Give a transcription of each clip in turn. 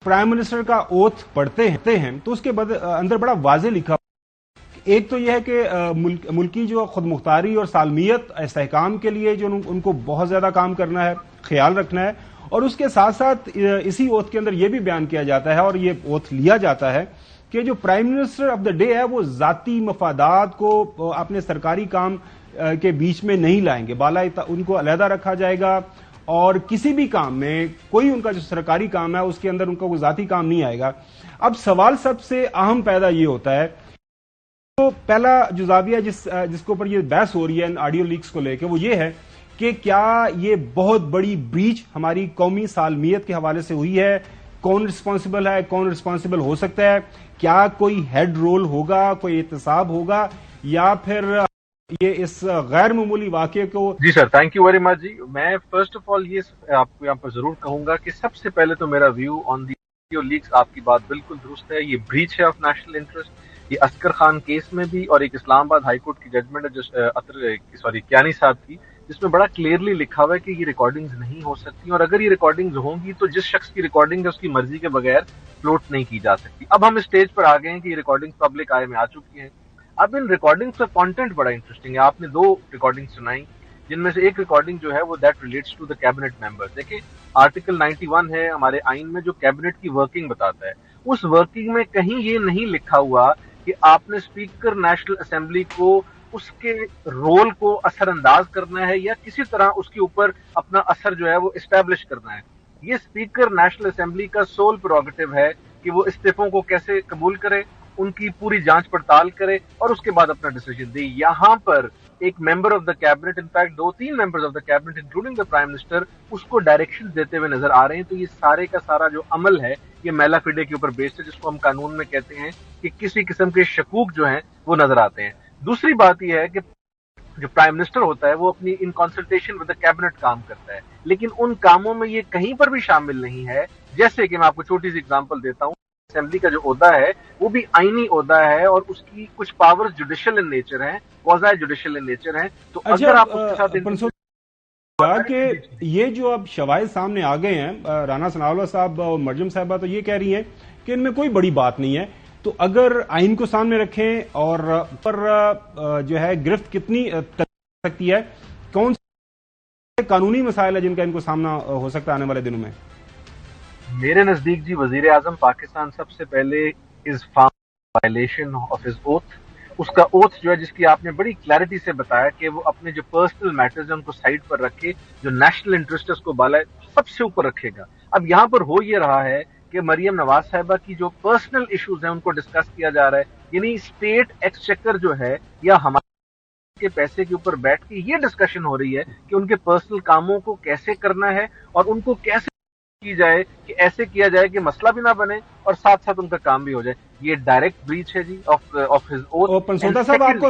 Prime minister का oath पढ़ते हैं तो उसके अंदर बड़ा वाज़ेह लिखा, एक तो यह है कि मुल्की जो खुद मुख्तारी और सालमियत इस्तेहकाम के लिए जो उनको बहुत ज्यादा काम करना है, ख्याल रखना है, और उसके साथ साथ इसी ओथ के अंदर यह भी बयान किया जाता है और ये ओथ लिया जाता है कि जो prime minister of the day है वो जाती मफादात को अपने सरकारी काम के बीच में नहीं लाएंगे, उनको अलहदा रखा जाएगा और किसी भी काम में कोई उनका जो सरकारी काम है उसके अंदर उनका कोई जाती काम नहीं आएगा। अब सवाल सबसे अहम पैदा ये होता है, तो पहला जो जाविया जिसके ऊपर ये बहस हो रही है ऑडियो लीक्स को लेकर, वो ये है कि क्या ये बहुत बड़ी ब्रीच हमारी कौमी सालमियत के हवाले से हुई है, कौन रिस्पॉन्सिबल है, कौन रिस्पॉन्सिबल हो सकता है, क्या कोई हेड रोल होगा, कोई एहतसाब होगा, या फिर ये इस गैर मामूली वाकये को। जी sir, thank you very much जी। मैं फर्स्ट ऑफ ऑल ये आपको यहाँ पर जरूर कहूंगा कि सबसे पहले तो मेरा view on the audio leaks, आपकी बात बिल्कुल दुरुस्त है, ये ब्रीच है ऑफ नेशनल इंटरेस्ट। ये असगर खान केस में भी और एक इस्लामाबाद हाई कोर्ट की जजमेंट है कियानी साहब की, जिसमें बड़ा क्लियरली लिखा हुआ है कि ये रिकॉर्डिंग्स नहीं हो सकती, और अगर ये रिकॉर्डिंग्स होंगी तो जिस शख्स की रिकॉर्डिंग है उसकी मर्जी के बगैर फ्लोट नहीं की जा सकती। अब हम स्टेज पर आ गए हैं कि ये रिकॉर्डिंग्स पब्लिक आय में आ चुकी हैं। अब इन रिकॉर्डिंग्स का कंटेंट बड़ा इंटरेस्टिंग है। आपने दो रिकॉर्डिंग सुनाई, जिनमें से एक रिकॉर्डिंग जो है वो that relates to the cabinet members. देखिए, आर्टिकल 91 है हमारे आइन में जो कैबिनेट की वर्किंग बताता है, उस वर्किंग में कहीं ये नहीं लिखा हुआ कि आपने स्पीकर नेशनल असेंबली को उसके रोल को असरअंदाज करना है या किसी तरह उसके ऊपर अपना असर जो है वो इस्टेब्लिश करना है। ये स्पीकर नेशनल असेंबली का सोल प्रोगेटिव है कि वो इस्तीफों को कैसे कबूल करे, उनकी पूरी जांच पड़ताल करे और उसके बाद अपना डिसीजन दे। यहां पर एक member of the cabinet, in fact 2-3 members of the cabinet including the prime minister, उसको डायरेक्शन देते हुए नजर आ रहे हैं। तो ये सारे का सारा जो अमल है ये मैला फिडे के ऊपर बेस्ड है, जिसको हम कानून में कहते हैं कि किसी किस्म के शकूक जो हैं वो नजर आते हैं। दूसरी बात यह है कि जो प्राइम मिनिस्टर होता है वो अपनी in consultation with the cabinet काम करता है, लेकिन उन कामों में ये कहीं पर भी शामिल नहीं है। जैसे कि मैं आपको छोटी सी एग्जांपल देता हूं, असेंबली का जो ओहदा है वो भी आईनी ओहदा है और उसकी कुछ पावर्स जुडिशियल इन नेचर हैं, क्वाज़ी जुडिशियल इन नेचर हैं। तो अगर आप उसके साथ कि ये जो अब शवाहिद सामने आ गए हैं, राना सनाउल्लाह साहब और मरजम साहबा तो ये कह रही हैं कि इनमें कोई बड़ी बात नहीं है, तो अगर आइन को सामने रखें और पर जो है गिरफ्त कितनी तक सकती है, कौन से कानूनी मसाइल है जिनका इनको सामना हो सकता है आने वाले दिनों में? मेरे नजदीक जी वजीर आजम पाकिस्तान सबसे पहले is found violation of his oath. उसका ओथ जो है, जिसकी आपने बड़ी क्लैरिटी से बताया कि वो अपने जो पर्सनल मैटर्स हैं उनको साइड पर रखे, जो नेशनल इंटरेस्ट है उसको बाला सबसे ऊपर रखेगा। अब यहाँ पर हो ये रहा है कि मरियम नवाज साहिबा की जो पर्सनल इश्यूज हैं उनको डिस्कस किया जा रहा है, यानी स्टेट एक्सचेकर जो है या हमारे के पैसे के ऊपर बैठ के ये डिस्कशन हो रही है कि उनके पर्सनल कामों को कैसे करना है और उनको कैसे की जाए कि ऐसे किया जाए कि मसला भी ना बने और साथ साथ उनका काम भी हो जाए। ये डायरेक्ट ब्रीच है जी ऑफ हिज ओथ। पंसोदा साहब आपको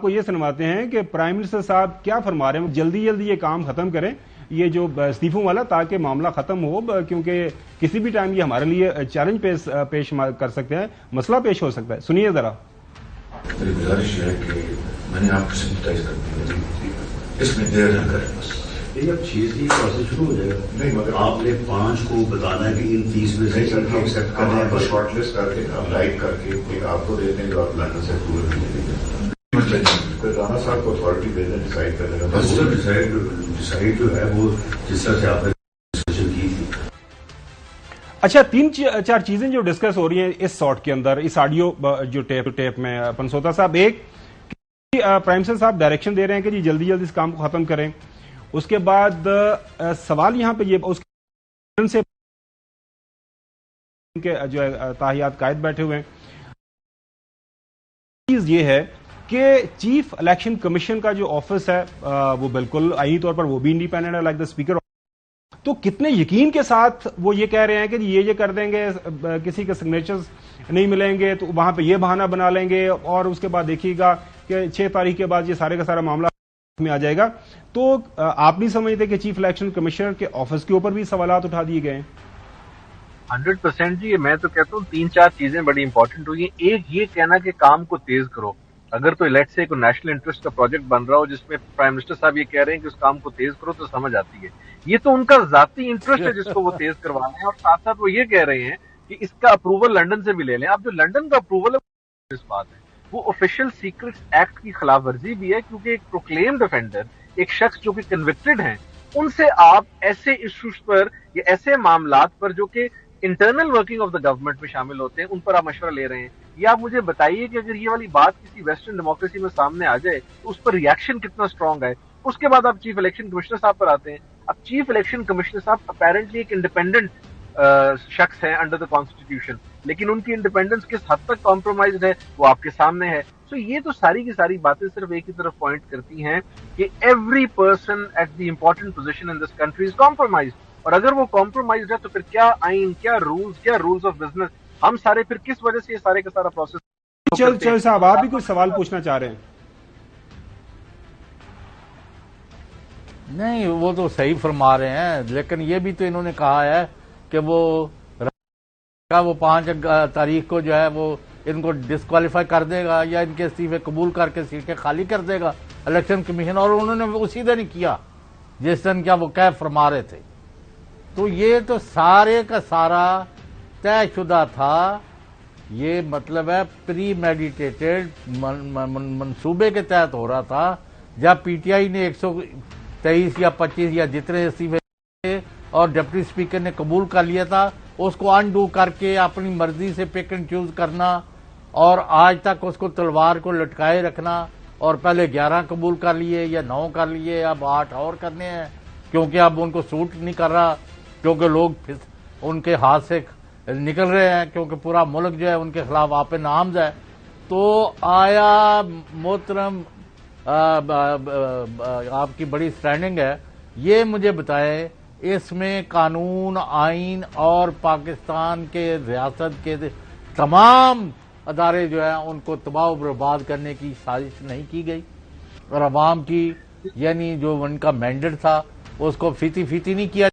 ये सुनवाते हैं कि प्राइम मिनिस्टर साहब क्या फरमा रहे हैं, जल्दी जल्दी ये काम खत्म करें, ये जो इस्तीफों वाला, ताकि मामला खत्म हो, क्योंकि किसी भी टाइम ये हमारे लिए चैलेंज पेश कर सकते हैं, मसला पेश हो सकता है। सुनिए जरा। मेरी गुजारिश है कि मैंने आपको सिंपथाइज कर दिया, इसमें देर न करें बस। ये अब 6 की प्रोसेस शुरू हो जाएगा। नहीं, मगर आपने 5 को बताना है कि इन 30 में से एक्सेप्ट करना है, शॉर्ट लिस्ट करके लाइक करके एक आपको दे देंगे और लंदन से अप्रूवल मिलेगी। तो राना साहब को अथॉरिटी दे दें डिसाइड करने का। डिसाइड जो है वो जिस तरह से आपने डिस्कशन की थी। अच्छा, 3-4 चीजें जो डिस्कस हो रही हैं इस सॉर्ट के अंदर, इस ऑडियो जो टेप में, पंसोदा साहब, एक प्राइम मिनिस्टर साहब डायरेक्शन दे रहे हैं कि जी जल्दी जल्दी इस काम को खत्म करें। उसके बाद सवाल यहां पे ये उसके से जो है ताहियात कायद बैठे हुए हैं, चीज ये है कि चीफ इलेक्शन कमीशन का जो ऑफिस है वो बिल्कुल आईनी तौर पर वो भी इंडिपेंडेंट है लाइक द स्पीकर। तो कितने यकीन के साथ वो ये कह रहे हैं कि ये कर देंगे, किसी के सिग्नेचर्स नहीं मिलेंगे तो वहां पे ये बहाना बना लेंगे और उसके बाद देखिएगा कि 6 तारीख के बाद ये सारे का सारा मामला में आ जाएगा। तो आप नहीं समझते कि चीफ इलेक्शन कमिश्नर के ऑफिस के ऊपर भी सवालात उठा दिए गए? 100% जी। मैं तो कहता हूँ 3-4 चीजें बड़ी इंपॉर्टेंट हुई हैं। एक, ये कहना कि काम को तेज करो। अगर तो लेट्स से कोई नेशनल इंटरेस्ट का प्रोजेक्ट बन रहा हो जिसमें प्राइम मिनिस्टर साहब ये कह रहे हैं कि उस काम को तेज करो तो समझ आती है। ये तो उनका जाती इंटरेस्ट है जिसको वो तेज करवा रहे हैं, और साथ साथ वो ये कह रहे हैं कि इसका अप्रूवल लंदन से भी ले लें। अब जो लंदन का अप्रूवल है, इस बात है वो ऑफिशियल सीक्रेट्स एक्ट की खिलाफ वर्जी भी है, क्योंकि एक प्रोक्लेम्ड ऑफेंडर, एक शख्स जो कि कन्विक्टेड हैं, उनसे आप ऐसे इश्यूज पर या ऐसे मामलात पर जो कि internal working of the government में शामिल होते हैं, उन पर आप मशवरा ले रहे हैं। ये आप मुझे बताइए कि अगर ये वाली बात किसी वेस्टर्न डेमोक्रेसी में सामने आ जाए तो उस पर रिएक्शन कितना स्ट्रांग है। उसके बाद आप चीफ इलेक्शन कमिश्नर साहब पर आते हैं। अब चीफ इलेक्शन कमिश्नर साहब अपेरेंटली एक इंडिपेंडेंट शख्स है अंडर द कॉन्स्टिट्यूशन, लेकिन उनकी इंडिपेंडेंस किस हद तक कॉम्प्रोमाइज है वो आपके सामने है। तो ये तो सारी की सारी बातें सिर्फ एक ही तरफ पॉइंट करती हैं कि every person at the important position in this country is compromise, और अगर वो कॉम्प्रोमाइज है तो फिर क्या आइन, क्या रूल्स ऑफ बिजनेस, हम सारे फिर किस वजह से ये सारे का सारा प्रोसेस। चल साहब, आप भी कुछ सवाल पूछना चाह रहे हैं? नहीं, वो तो सही फरमा रहे हैं, लेकिन ये भी तो इन्होंने कहा है कि वो 5 तारीख को जो है वो इनको डिस्क्वालीफाई कर देगा या इनके इस्तीफे कबूल करके सीटें खाली कर देगा इलेक्शन कमीशन, और उन्होंने उसी दिन ही किया जिस दिन क्या वो कह फरमा रहे थे। तो ये तो सारे का सारा तयशुदा था। ये मतलब है प्री मेडिटेटेड मंसूबे के तहत हो रहा था। जब पीटीआई ने 123 या 25 या जितने इस्तीफे और डिप्टी स्पीकर ने कबूल कर लिया था, उसको अनडू करके अपनी मर्जी से पिक एंड चूज करना, और आज तक उसको तलवार को लटकाए रखना, और पहले 11 कबूल कर लिए या 9 कर लिए, अब 8 और करने हैं क्योंकि अब उनको सूट नहीं कर रहा, क्योंकि लोग उनके हाथ से निकल रहे हैं, क्योंकि पूरा मुल्क जो है उनके खिलाफ आप नामज़द है। तो आया मोहतरम आपकी बड़ी स्टैंडिंग है, ये मुझे बताएं इसमें कानून, आइन और पाकिस्तान के रियासत के तमाम अदारे जो है उनको तबाह बर्बाद करने की साजिश नहीं की गई, और अवाम की यानी जो उनका मैंडेट था उसको फीती नहीं किया।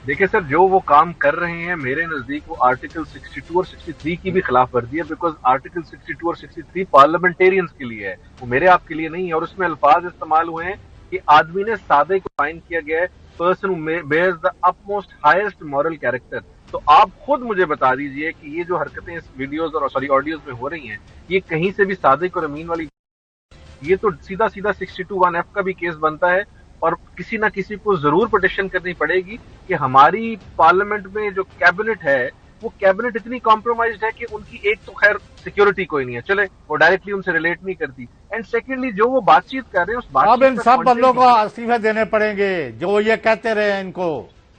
देखिए सर, जो वो काम कर रहे हैं मेरे नजदीक वो आर्टिकल 62 और 63 की भी खिलाफ वर्जी है, बिकॉज आर्टिकल 62 और 63 पार्लियामेंटेरियंस के लिए है, वो मेरे आपके लिए नहीं है। और उसमें अल्फाज इस्तेमाल हुए हैं कि आदमी ने सादे को फाइन किया गया है, person bears the upmost highest moral character. तो आप खुद मुझे बता दीजिए कि ये जो हरकतें इस वीडियोज और ऑडियोज में हो रही हैं, ये कहीं से भी सादिक और अमीन वाली, ये तो सीधा 62(1)(f) का भी केस बनता है, और किसी ना किसी को जरूर पिटिशन करनी पड़ेगी कि हमारी पार्लियामेंट में जो कैबिनेट है वो कैबिनेट इतनी कॉम्प्रोमाइज्ड है कि उनकी एक तो खैर सिक्योरिटी कोई नहीं है, चले वो डायरेक्टली उनसे रिलेट नहीं करती, एंड सेकेंडली जो वो बातचीत कर रहे हैं उस बातचीत अब इन सब बंदों को इस्तीफे देने पड़ेंगे जो ये कहते रहे इनको।